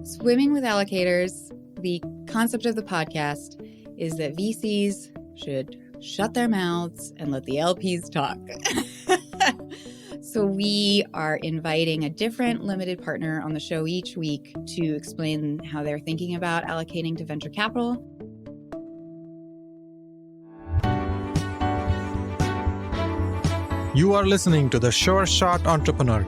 Swimming with Allocators, the concept of the podcast is that VCs should shut their mouths and let the LPs talk. So we are inviting a different limited partner on the show each week to explain how they're thinking about allocating to venture capital. You are listening to The Sure Shot Entrepreneur,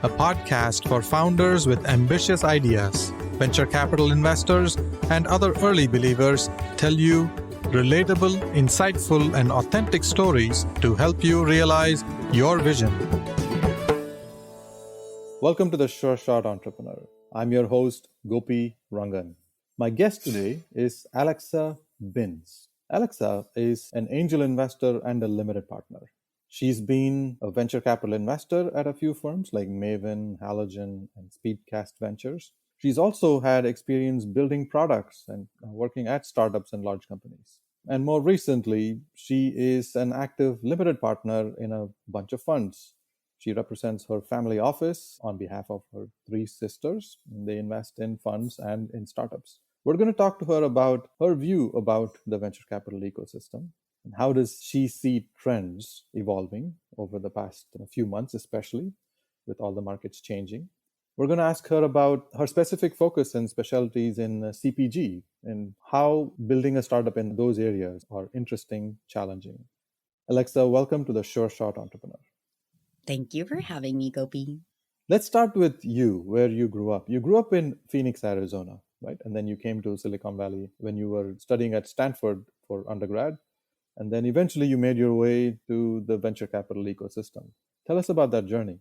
a podcast for founders with ambitious ideas. Venture capital investors and other early believers tell you relatable, insightful, and authentic stories to help you realize your vision. Welcome to The Sure Shot Entrepreneur. I'm your host, Gopi Rangan. My guest today is Alexa Binns. Alexa is an angel investor and a limited partner. She's been a venture capital investor at a few firms like Maven, Halogen, and Speedcast Ventures. She's also had experience building products and working at startups and large companies. And more recently, she is an active limited partner in a bunch of funds. She represents her family office on behalf of her three sisters. They invest in funds and in startups. We're going to talk to her about her view about the venture capital ecosystem and how does she see trends evolving over the past few months, especially with all the markets changing. We're going to ask her about her specific focus and specialties in CPG and how building a startup in those areas are interesting, challenging. Alexa, welcome to the Sure Shot Entrepreneur. Thank you for having me, Gopi. Let's start with you, where you grew up. You grew up in Phoenix, Arizona, right? And then you came to Silicon Valley when you were studying at Stanford for undergrad. And then eventually you made your way to the venture capital ecosystem. Tell us about that journey.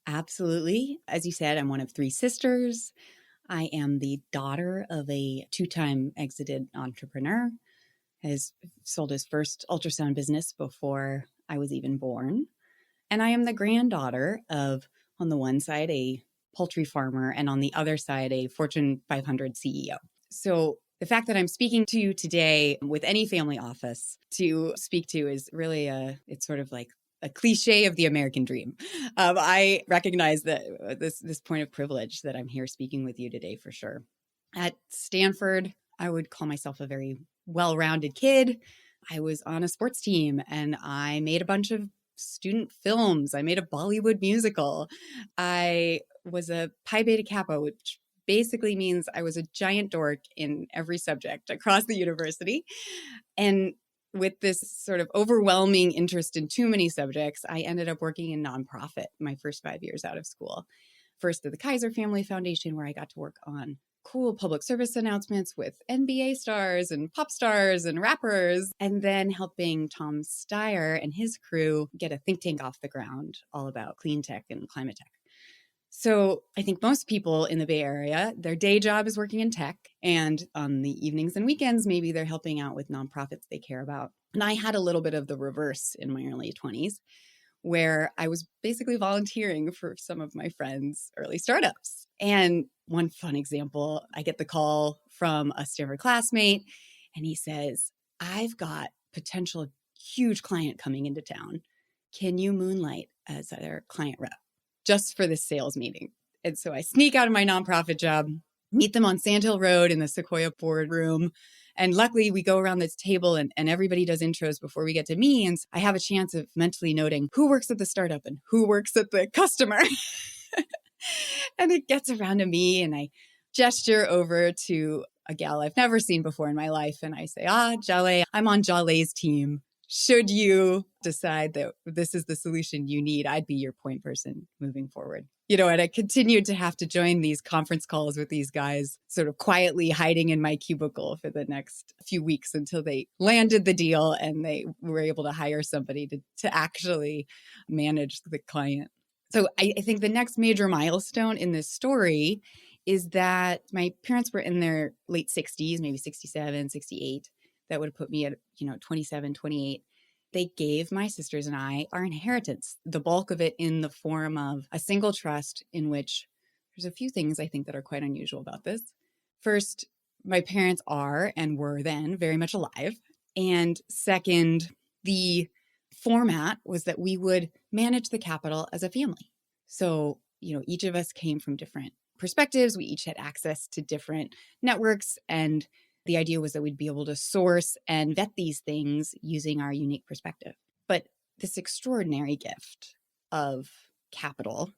Absolutely. As you said, I'm one of three sisters. I am the daughter of a two-time exited entrepreneur, has sold his first ultrasound business before I was even born. And I am the granddaughter of, on the one side, a poultry farmer, and on the other side, a Fortune 500 CEO. So the fact that I'm speaking to you today with any family office to speak to is really it's sort of like a cliche of the American dream. I recognize that this point of privilege that I'm here speaking with you today for sure. At Stanford, I would call myself a very well-rounded kid. I was on a sports team and I made a bunch of student films. I made a Bollywood musical. I was a Pi Beta Kappa, which basically means I was a giant dork in every subject across the university. And with this sort of overwhelming interest in too many subjects, I ended up working in nonprofit my first 5 years out of school. First at the Kaiser Family Foundation, where I got to work on cool public service announcements with NBA stars and pop stars and rappers, and then helping Tom Steyer and his crew get a think tank off the ground all about clean tech and climate tech. So I think most people in the Bay Area, their day job is working in tech, and on the evenings and weekends, maybe they're helping out with nonprofits they care about. And I had a little bit of the reverse in my early 20s, where I was basically volunteering for some of my friends' early startups. And one fun example, I get the call from a Stanford classmate, and he says, I've got potential huge client coming into town. Can you moonlight as their client rep just for this sales meeting? And so I sneak out of my nonprofit job, meet them on Sand Hill Road in the Sequoia boardroom. And luckily we go around this table and everybody does intros before we get to me. And I have a chance of mentally noting who works at the startup and who works at the customer. And it gets around to me and I gesture over to a gal I've never seen before in my life. And I say, Jale, I'm on Jale's team. Should you decide that this is the solution you need, I'd be your point person moving forward. And I continued to have to join these conference calls with these guys, sort of quietly hiding in my cubicle for the next few weeks until they landed the deal and they were able to hire somebody to actually manage the client. So I think the next major milestone in this story is that my parents were in their late 60s, maybe 67, 68. That would have put me at, 27, 28. They gave my sisters and I our inheritance, the bulk of it in the form of a single trust in which there's a few things I think that are quite unusual about this. First, my parents are and were then very much alive. And second, the format was that we would manage the capital as a family. So Each of us came from different perspectives. We each had access to different networks. And the idea was that we'd be able to source and vet these things using our unique perspective. But this extraordinary gift of capital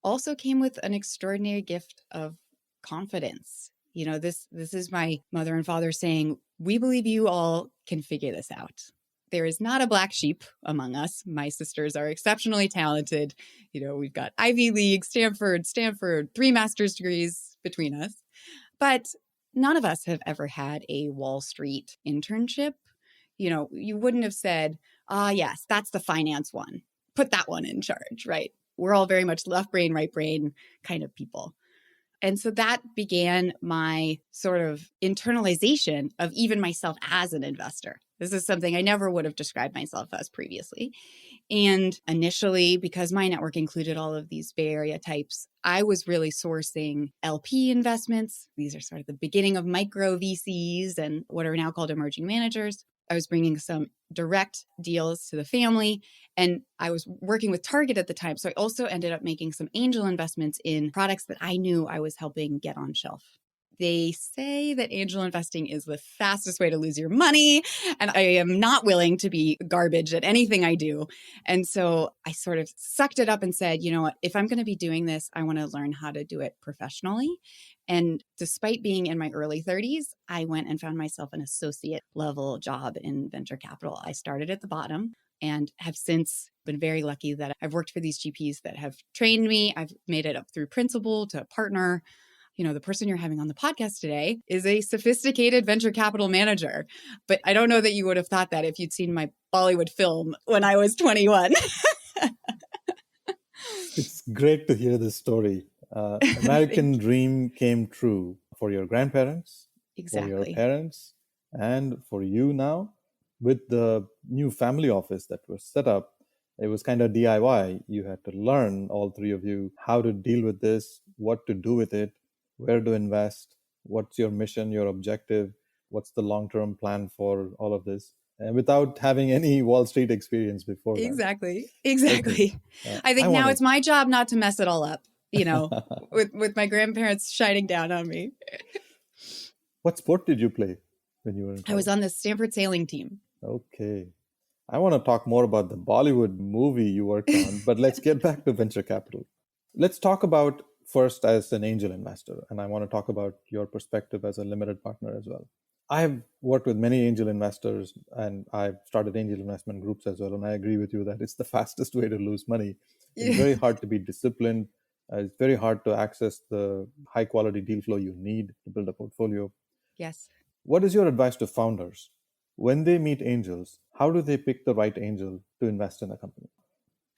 also came with an extraordinary gift of confidence. This is my mother and father saying, we believe you all can figure this out. There is not a black sheep among us. My sisters are exceptionally talented. We've got Ivy League, Stanford, 3 master's degrees between us. But none of us have ever had a Wall Street internship. You wouldn't have said, yes, that's the finance one. Put that one in charge, right? We're all very much left brain, right brain kind of people. And so that began my sort of internalization of even myself as an investor. This is something I never would have described myself as previously. And initially, because my network included all of these Bay Area types, I was really sourcing LP investments. These are sort of the beginning of micro VCs and what are now called emerging managers. I was bringing some direct deals to the family, and I was working with Target at the time. So I also ended up making some angel investments in products that I knew I was helping get on shelf. They say that angel investing is the fastest way to lose your money, and I am not willing to be garbage at anything I do. And so I sort of sucked it up and said, you know what, if I'm going to be doing this, I want to learn how to do it professionally. And despite being in my early 30s, I went and found myself an associate level job in venture capital. I started at the bottom and have since been very lucky that I've worked for these GPs that have trained me. I've made it up through principal to partner. The person you're having on the podcast today is a sophisticated venture capital manager. But I don't know that you would have thought that if you'd seen my Bollywood film when I was 21. It's great to hear this story. American dream came true for your grandparents, for your Exactly. parents, and for you now. With the new family office that was set up, it was kind of DIY. You had to learn, all 3 of you, how to deal with this, what to do with it, where to invest, what's your mission, your objective, what's the long-term plan for all of this, and without having any Wall Street experience before that. Exactly. Okay. I I think want now to. it's my job not to mess it all up, with my grandparents shining down on me. What sport did you play when you were in I was college? on the Stanford sailing team. Okay. I want to talk more about the Bollywood movie you worked on, but let's get back to venture capital. Let's talk about first as an angel investor, and I want to talk about your perspective as a limited partner as well. I've worked with many angel investors and I've started angel investment groups as well. And I agree with you that it's the fastest way to lose money. It's very hard to be disciplined. It's very hard to access the high quality deal flow you need to build a portfolio. Yes. What is your advice to founders? When they meet angels, how do they pick the right angel to invest in a company?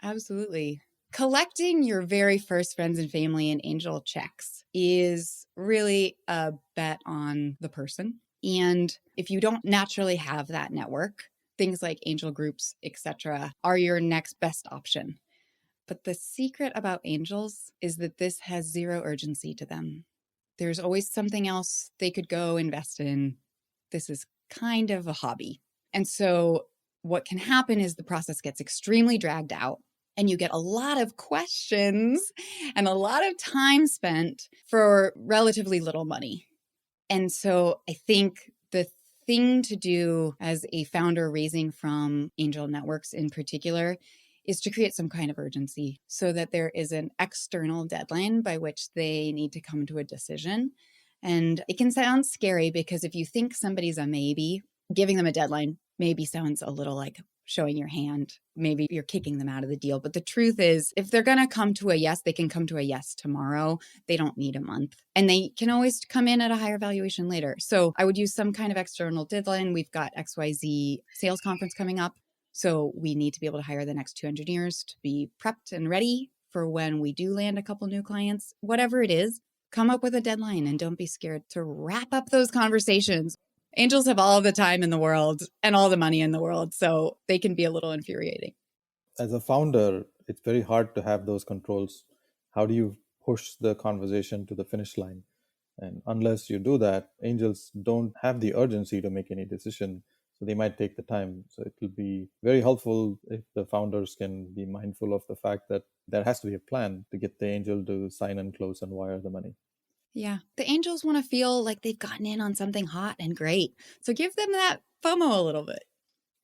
Absolutely. Collecting your very first friends and family and angel checks is really a bet on the person. And if you don't naturally have that network, things like angel groups, etc., are your next best option. But the secret about angels is that this has zero urgency to them. There's always something else they could go invest in. This is kind of a hobby. And so what can happen is the process gets extremely dragged out and you get a lot of questions and a lot of time spent for relatively little money. And so I think the thing to do as a founder raising from angel networks in particular is to create some kind of urgency so that there is an external deadline by which they need to come to a decision. And it can sound scary because if you think somebody's a maybe, giving them a deadline maybe sounds a little like showing your hand. Maybe you're kicking them out of the deal. But the truth is, if they're going to come to a yes, they can come to a yes tomorrow. They don't need a month. And they can always come in at a higher valuation later. So I would use some kind of external deadline. We've got XYZ sales conference coming up. So we need to be able to hire the next 2 engineers to be prepped and ready for when we do land a couple new clients. Whatever it is, come up with a deadline and don't be scared to wrap up those conversations. Angels have all the time in the world and all the money in the world, so they can be a little infuriating. As a founder, it's very hard to have those controls. How do you push the conversation to the finish line? And unless you do that, angels don't have the urgency to make any decision. So they might take the time. So it will be very helpful if the founders can be mindful of the fact that there has to be a plan to get the angel to sign and close and wire the money. Yeah. The angels want to feel like they've gotten in on something hot and great. So give them that FOMO a little bit.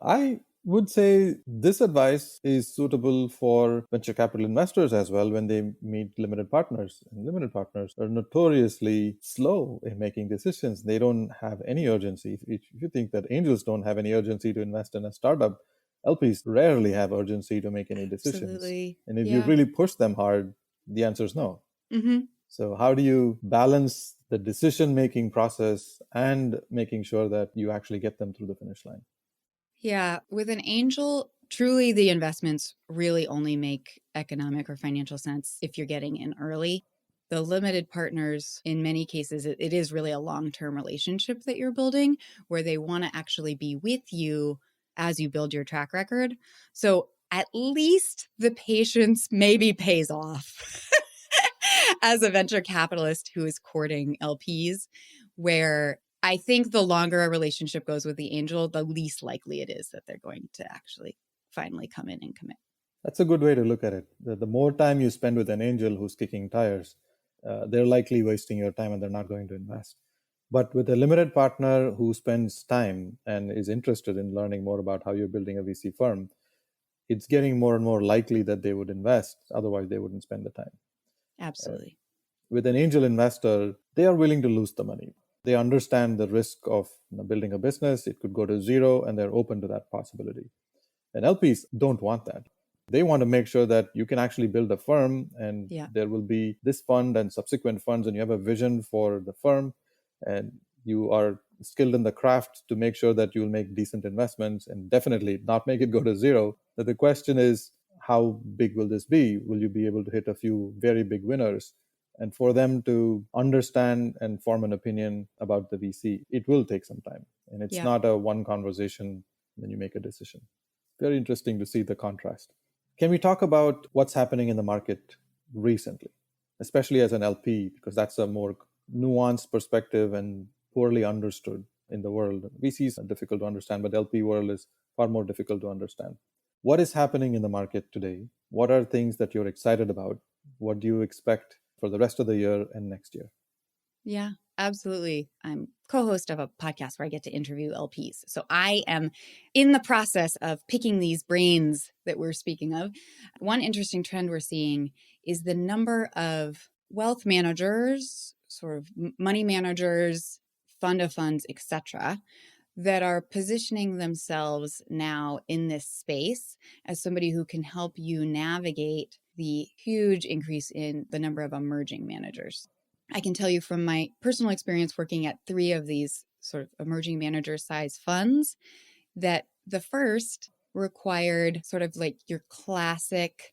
I would say this advice is suitable for venture capital investors as well when they meet limited partners. And limited partners are notoriously slow in making decisions. They don't have any urgency. If you think that angels don't have any urgency to invest in a startup, LPs rarely have urgency to make any decisions. Absolutely. And if you Yeah. really push them hard, the answer is no. Mm-hmm. So, how do you balance the decision making process and making sure that you actually get them through the finish line? Yeah. With an angel, truly the investments really only make economic or financial sense if you're getting in early. The limited partners, in many cases, it is really a long-term relationship that you're building where they want to actually be with you as you build your track record. So at least the patience maybe pays off as a venture capitalist who is courting LPs, where I think the longer a relationship goes with the angel, the least likely it is that they're going to actually finally come in and commit. That's a good way to look at it. The more time you spend with an angel who's kicking tires, they're likely wasting your time and they're not going to invest. But with a limited partner who spends time and is interested in learning more about how you're building a VC firm, it's getting more and more likely that they would invest. Otherwise, they wouldn't spend the time. Uh, Absolutely. with an angel investor, they are willing to lose the money. They understand the risk of building a business. It could go to zero, and they're open to that possibility. And LPs don't want that. They want to make sure that you can actually build a firm and Yeah. there will be this fund and subsequent funds, and you have a vision for the firm, and you are skilled in the craft to make sure that you'll make decent investments and definitely not make it go to zero. But the question is, how big will this be? Will you be able to hit a few very big winners? And for them to understand and form an opinion about the VC, it will take some time. And it's Yeah. not a one conversation, then you make a decision. Very interesting to see the contrast. Can we talk about what's happening in the market recently, especially as an LP, because that's a more nuanced perspective and poorly understood in the world. VCs are difficult to understand, but LP world is far more difficult to understand. What is happening in the market today? What are things that you're excited about? What do you expect for the rest of the year and next year? Yeah, absolutely. I'm co-host of a podcast where I get to interview LPs. So I am in the process of picking these brains that we're speaking of. One interesting trend we're seeing is the number of wealth managers, sort of money managers, fund of funds, etc., that are positioning themselves now in this space as somebody who can help you navigate the huge increase in the number of emerging managers. I can tell you from my personal experience working at 3 of these sort of emerging manager size funds that the first required sort of like your classic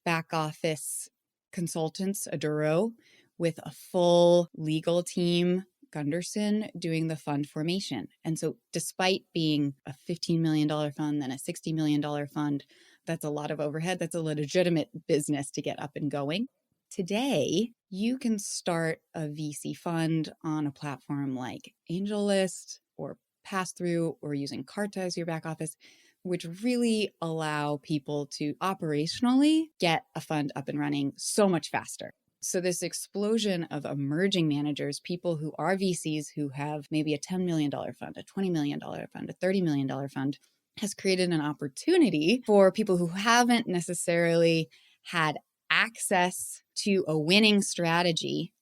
back office consultants, a Duro, with a full legal team, Gunderson, doing the fund formation. And so, despite being a $15 million fund, then a $60 million fund, that's a lot of overhead. That's a legitimate business to get up and going. Today, you can start a VC fund on a platform like AngelList or Passthrough or using Carta as your back office, which really allow people to operationally get a fund up and running so much faster. So, this explosion of emerging managers, people who are VCs who have maybe a $10 million fund, a $20 million fund, a $30 million fund, has created an opportunity for people who haven't necessarily had access to a winning strategy.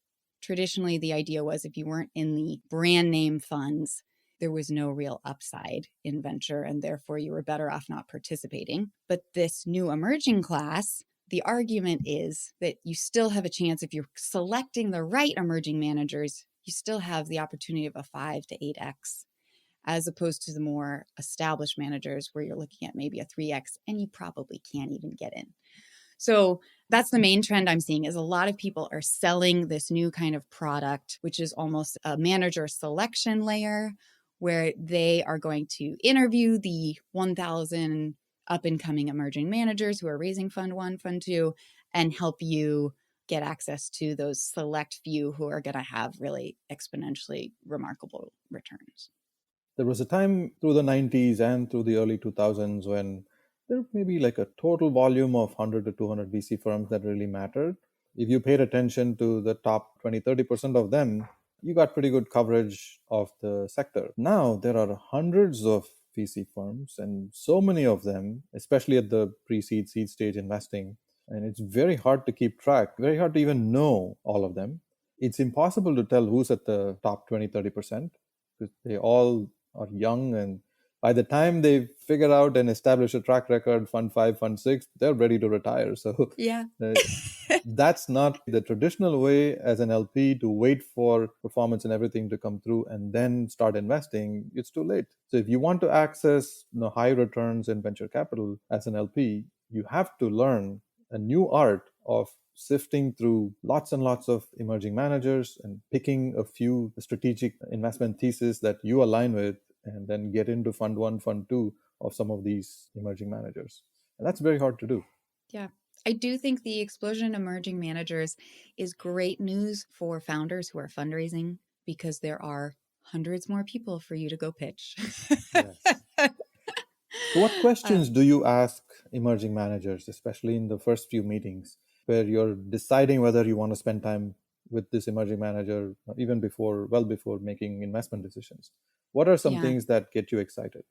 Traditionally, the idea was if you weren't in the brand name funds, there was no real upside in venture, and therefore you were better off not participating. But this new emerging class, the argument is that you still have a chance if you're selecting the right emerging managers, you still have the opportunity of a 5 to 8x, as opposed to the more established managers where you're looking at maybe a 3x and you probably can't even get in. So that's the main trend I'm seeing is a lot of people are selling this new kind of product, which is almost a manager selection layer where they are going to interview the 1,000 up and coming emerging managers who are raising fund 1, fund 2, and help you get access to those select few who are going to have really exponentially remarkable returns. There was a time through the 90s and through the early 2000s when there may be like a total volume of 100 to 200 VC firms that really mattered. If you paid attention to the top 20, 30% of them, you got pretty good coverage of the sector. Now there are hundreds of VC firms and so many of them, especially at the pre-seed, seed stage investing. And it's very hard to keep track, very hard to even know all of them. It's impossible to tell who's at the top 20, 30% because they all are young, and by the time they figure out and establish a track record, fund 5, fund 6, they're ready to retire. So Yeah. uh, that's not the traditional way as an LP to wait for performance and everything to come through and then start investing. It's too late. So if you want to access high returns in venture capital as an LP, you have to learn a new art of sifting through lots and lots of emerging managers and picking a few strategic investment theses that you align with, and then get into fund 1, fund 2 of some of these emerging managers. And that's very hard to do. Yeah. I do think the explosion in emerging managers is great news for founders who are fundraising because there are hundreds more people for you to go pitch. Yes. So, what uh, questions do you ask emerging managers, especially in the first few meetings, where you're deciding whether you want to spend time with this emerging manager, even before, well before making investment decisions? What are some yeah. things that get you excited?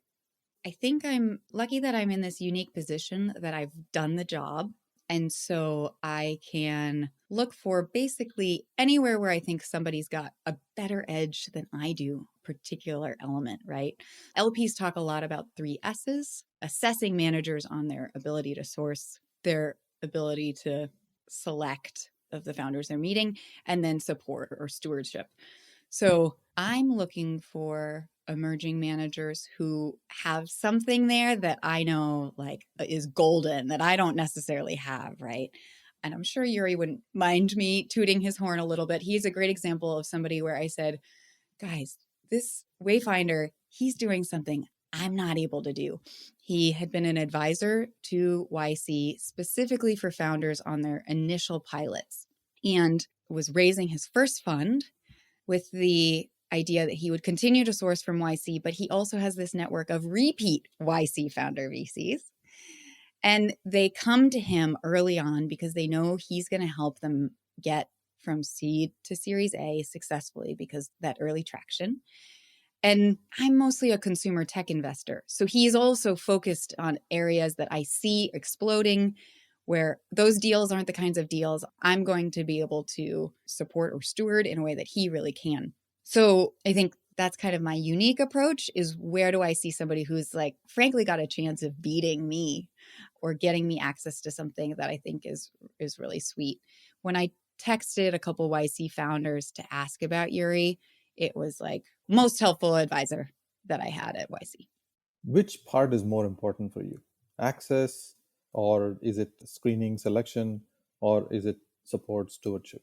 I think I'm lucky that I'm in this unique position that I've done the job. And so I can look for basically anywhere where I think somebody's got a better edge than I do, particular element, right? LPs talk a lot about 3 S's, assessing managers on their ability to source, their ability to select of the founders they're meeting, and then support or stewardship. So I'm looking for emerging managers who have something there that I know like is golden that I don't necessarily have, right? And I'm sure Yuri wouldn't mind me tooting his horn a little bit. He's a great example of somebody where I said, guys, this Wayfinder, he's doing something I'm not able to do. He had been an advisor to YC specifically for founders on their initial pilots and was raising his first fund with the idea that he would continue to source from YC, but he also has this network of repeat YC founder VCs. And they come to him early on because they know he's going to help them get from seed to Series A successfully because that early traction. And I'm mostly a consumer tech investor. So he's also focused on areas that I see exploding, where those deals aren't the kinds of deals I'm going to be able to support or steward in a way that he really can. So I think that's kind of my unique approach is where do I see somebody who's like, frankly, got a chance of beating me or getting me access to something that I think is really sweet. When I texted a couple YC founders to ask about Yuri, it was like most helpful advisor that I had at YC. Which part is more important for you? Access, or is it screening, selection, or is it support, stewardship?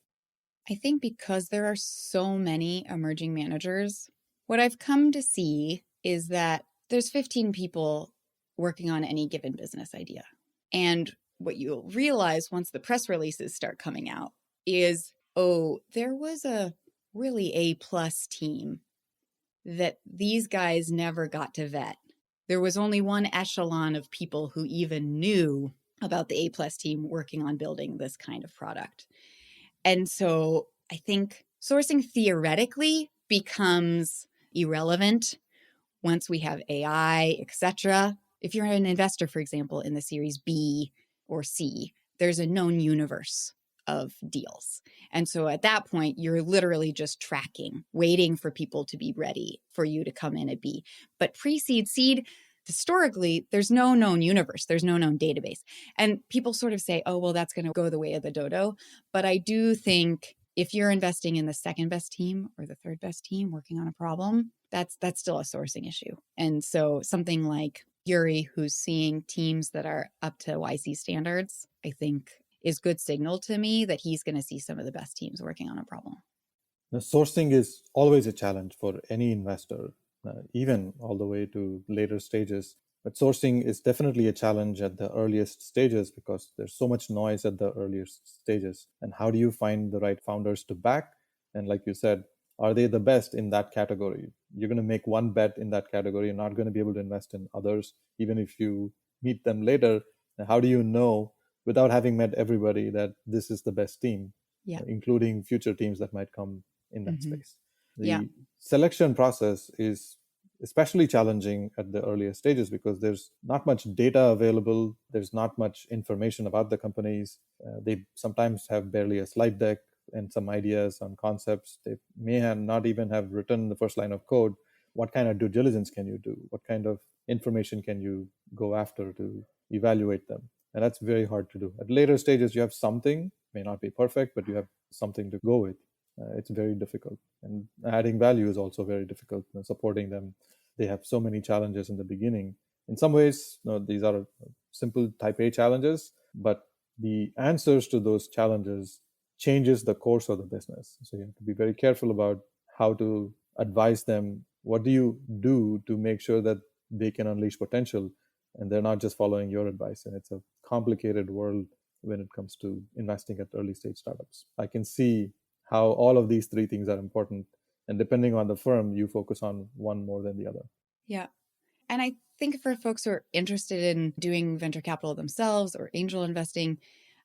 I think because there are so many emerging managers, what I've come to see is that there's 15 people working on any given business idea. And what you'll realize once the press releases start coming out is, oh, there was a really A+ team that these guys never got to vet. There was only one echelon of people who even knew about the A+ team working on building this kind of product. And so I think sourcing theoretically becomes irrelevant once we have AI, et cetera. If you're an investor, for example, in the Series B or C, there's a known universe of deals. And so at that point, you're literally just tracking, waiting for people to be ready for you to come in at B. But pre-seed, seed, historically, there's no known universe. There's no known database. And people sort of say, oh, well, that's going to go the way of the dodo. But I do think if you're investing in the second best team or the third best team working on a problem, that's still a sourcing issue. And so something like Yuri, who's seeing teams that are up to YC standards, I think is good signal to me that he's going to see some of the best teams working on a problem. Now, sourcing is always a challenge for any investor, even all the way to later stages. But sourcing is definitely a challenge at the earliest stages because there's so much noise at the earliest stages. And how do you find the right founders to back? And like you said, are they the best in that category? you're going to make one bet in that category. You're not going to be able to invest in others, even if you meet them later. How do you know, without having met everybody, that this is the best team, Yeah. including future teams that might come in that Hmm. space? Yeah. The selection process is especially challenging at the earlier stages because there's not much data available. There's not much information about the companies. They sometimes have barely a slide deck and some ideas on concepts. They may have not even have written the first line of code. What kind of due diligence can you do? What kind of information can you go after to evaluate them? And that's very hard to do. At later stages, you have something, may not be perfect, but you have something to go with. It's very difficult. And adding value is also very difficult. Supporting them, they have so many challenges in the beginning. In some ways, these are simple type A challenges, but the answers to those challenges changes the course of the business. So you have to be very careful about how to advise them. What do you do to make sure that they can unleash potential and they're not just following your advice? And it's a complicated world when it comes to investing at early stage startups. I can see how all of these three things are important. And depending on the firm, you focus on one more than the other. Yeah. And I think for folks who are interested in doing venture capital themselves or angel investing,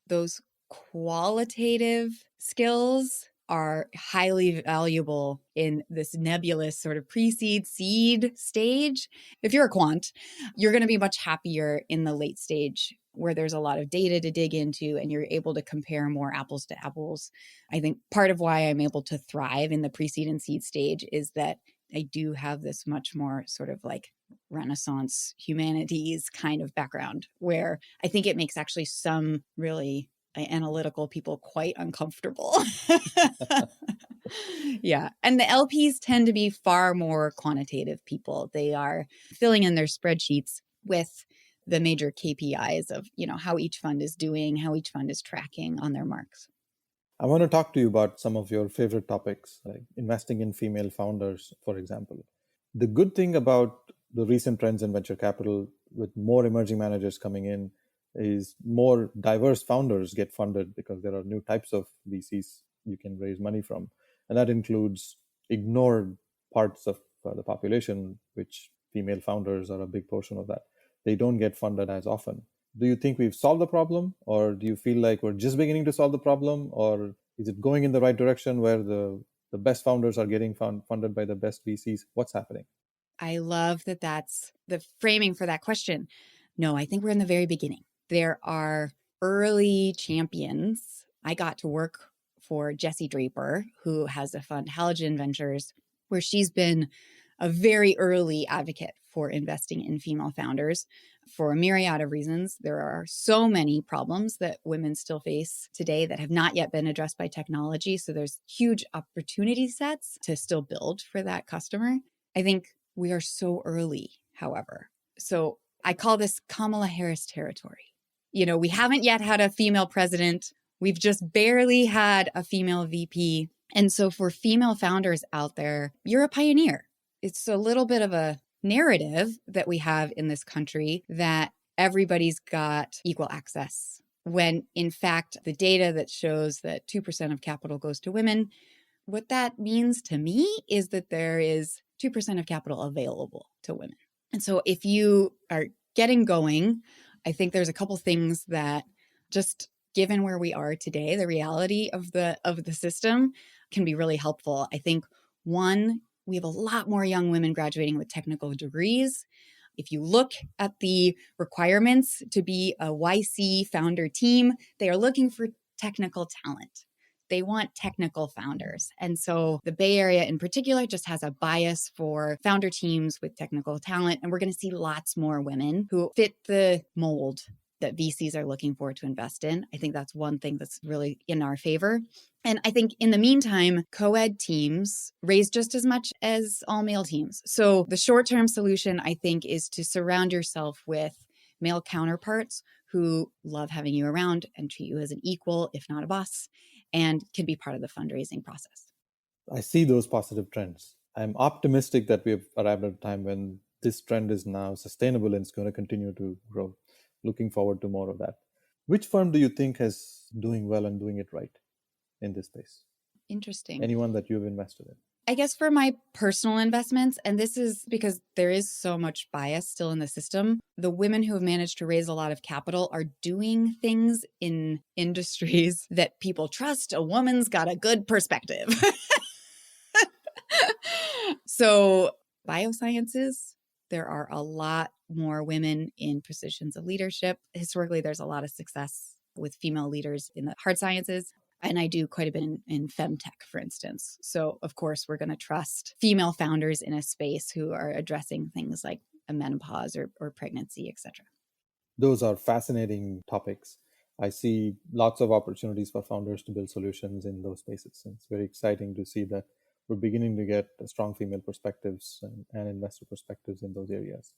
those qualitative skills are highly valuable in this nebulous sort of pre-seed seed stage. If you're a quant, you're going to be much happier in the late stage where there's a lot of data to dig into and you're able to compare more apples to apples. I think part of why I'm able to thrive in the pre-seed and seed stage is that I do have this much more sort of like Renaissance humanities kind of background where I think it makes actually some really analytical people quite uncomfortable. Yeah. And the LPs tend to be far more quantitative people. They are filling in their spreadsheets with the major KPIs of, how each fund is doing, how each fund is tracking on their marks. I want to talk to you about some of your favorite topics, like investing in female founders, for example. The good thing about the recent trends in venture capital, with more emerging managers coming in, is more diverse founders get funded because there are new types of VCs you can raise money from. And that includes ignored parts of the population, which female founders are a big portion of that. They don't get funded as often. Do you think we've solved the problem, or do you feel like we're just beginning to solve the problem, or is it going in the right direction where the best founders are getting funded by the best VCs? What's happening? I love that that's the framing for that question. No, I think we're in the very beginning. There are early champions. I got to work for Jessie Draper, who has a fund, Halogen Ventures, where she's been a very early advocate for investing in female founders for a myriad of reasons. There are so many problems that women still face today that have not yet been addressed by technology. So there's huge opportunity sets to still build for that customer. I think we are so early, however. So I call this Kamala Harris territory. We haven't yet had a female president. We've just barely had a female VP. And so for female founders out there, you're a pioneer. It's a little bit of a narrative that we have in this country that everybody's got equal access, when in fact, the data that shows that 2% of capital goes to women, what that means to me is that there is 2% of capital available to women. And so if you are getting going, I think there's a couple things that, just given where we are today, the reality of the system, can be really helpful. I think one, we have a lot more young women graduating with technical degrees. If you look at the requirements to be a YC founder team, they are looking for technical talent. They want technical founders. And so the Bay Area in particular just has a bias for founder teams with technical talent. And we're going to see lots more women who fit the mold that VCs are looking for to invest in. I think that's one thing that's really in our favor. And I think in the meantime, co-ed teams raise just as much as all male teams. So the short-term solution, I think, is to surround yourself with male counterparts who love having you around and treat you as an equal, if not a boss, and can be part of the fundraising process. I see those positive trends. I'm optimistic that we've arrived at a time when this trend is now sustainable and it's going to continue to grow. Looking forward to more of that. Which firm do you think is doing well and doing it right in this space? Interesting. Anyone that you've invested in? I guess for my personal investments, and this is because there is so much bias still in the system, the women who have managed to raise a lot of capital are doing things in industries that people trust. A woman's got a good perspective. So, biosciences, there are a lot more women in positions of leadership. Historically, there's a lot of success with female leaders in the hard sciences. And I do quite a bit in femtech, for instance. So, of course, we're going to trust female founders in a space who are addressing things like a menopause or pregnancy, etc. Those are fascinating topics. I see lots of opportunities for founders to build solutions in those spaces. And it's very exciting to see that we're beginning to get strong female perspectives and investor perspectives in those areas.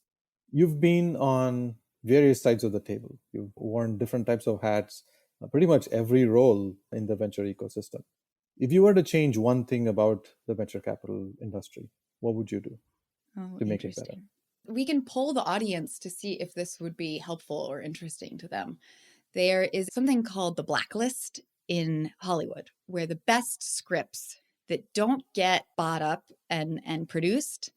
You've been on various sides of the table. You've worn different types of hats, pretty much every role in the venture ecosystem. If you were to change one thing about the venture capital industry, what would you do Oh, to make it better? interesting. We can poll the audience to see if this would be helpful or interesting to them. There is something called the blacklist in Hollywood, where the best scripts that don't get bought up and produced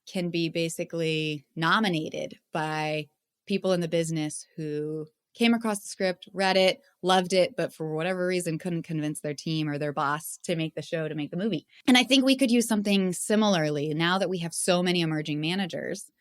can be basically nominated by people in the business who came across the script, read it, loved it, but for whatever reason couldn't convince their team or their boss to make the show, to make the movie. And I think we could use something similarly now that we have so many emerging managers,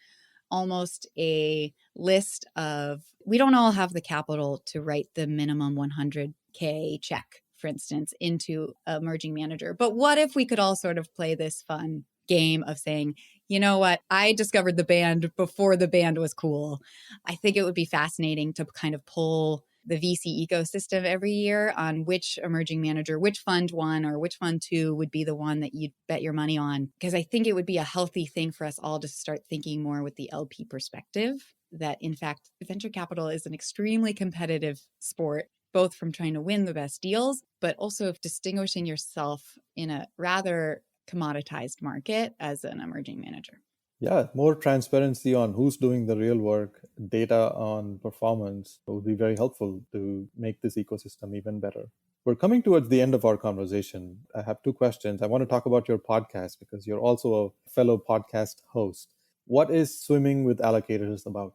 almost a list of, we don't all have the capital to write the minimum 100K check, for instance, into emerging manager. But what if we could all sort of play this fun game of saying, you know what, I discovered the band before the band was cool. I think it would be fascinating to kind of pull the VC ecosystem every year on which emerging manager, which fund one or which fund two would be the one that you'd bet your money on. Because I think it would be a healthy thing for us all to start thinking more with the LP perspective, that in fact, venture capital is an extremely competitive sport, both from trying to win the best deals, but also distinguishing yourself in a rather commoditized market as an emerging manager. Yeah, more transparency on who's doing the real work, data on performance would be very helpful to make this ecosystem even better. We're coming towards the end of our conversation. I have two questions. I want to talk about your podcast because you're also a fellow podcast host. What is Swimming with Allocators about?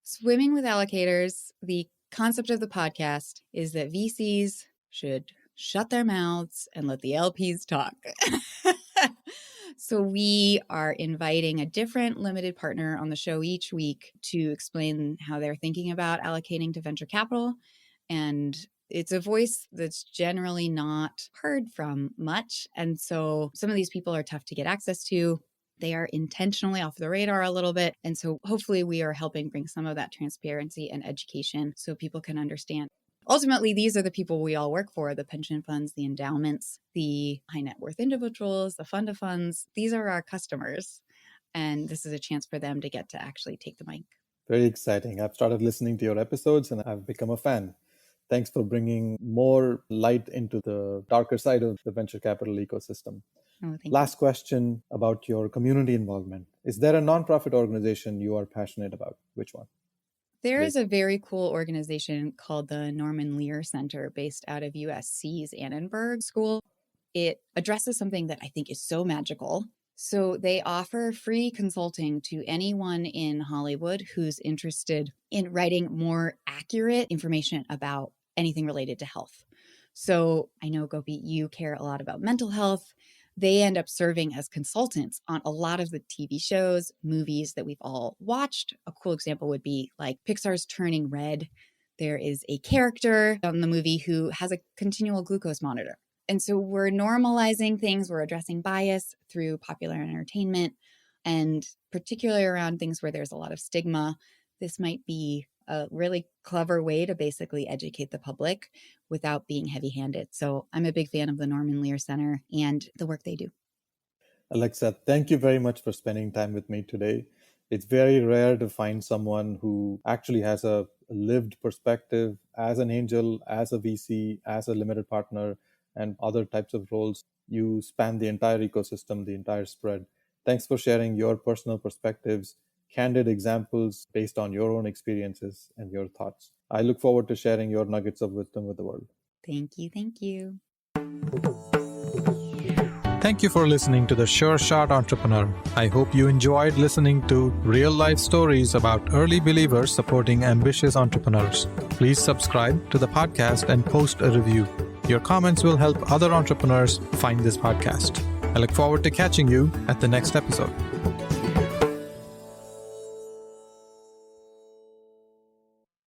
Swimming with Allocators, the concept of the podcast is that VCs should shut their mouths and let the LPs talk. So we are inviting a different limited partner on the show each week to explain how they're thinking about allocating to venture capital. And it's a voice that's generally not heard from much. And so some of these people are tough to get access to. They are intentionally off the radar a little bit. And so hopefully we are helping bring some of that transparency and education so people can understand. Ultimately, these are the people we all work for, the pension funds, the endowments, the high net worth individuals, the fund of funds. These are our customers. And this is a chance for them to get to actually take the mic. Very exciting. I've started listening to your episodes and I've become a fan. Thanks for bringing more light into the darker side of the venture capital ecosystem. Oh, thank Last question about your community involvement. Is there a nonprofit organization you are passionate about? Which one? There is a very cool organization called the Norman Lear Center based out of USC's Annenberg School. It addresses something that I think is so magical. So they offer free consulting to anyone in Hollywood who's interested in writing more accurate information about anything related to health. So I know, Gopi, you care a lot about mental health. They end up serving as consultants on a lot of the TV shows, movies that we've all watched. A cool example would be like Pixar's Turning Red. There is a character on the movie who has a continual glucose monitor. And so we're normalizing things, we're addressing bias through popular entertainment, and particularly around things where there's a lot of stigma. This might be a really clever way to basically educate the public without being heavy-handed. So I'm a big fan of the Norman Lear Center and the work they do. Alexa, thank you very much for spending time with me today. It's very rare to find someone who actually has a lived perspective as an angel, as a VC, as a limited partner, and other types of roles. You span the entire ecosystem, the entire spread. Thanks for sharing your personal perspectives, candid examples based on your own experiences and your thoughts. I look forward to sharing your nuggets of wisdom with the world. Thank you. Thank you. Thank you for listening to The Sure Shot Entrepreneur. I hope you enjoyed listening to real-life stories about early believers supporting ambitious entrepreneurs. Please subscribe to the podcast and post a review. Your comments will help other entrepreneurs find this podcast. I look forward to catching you at the next episode.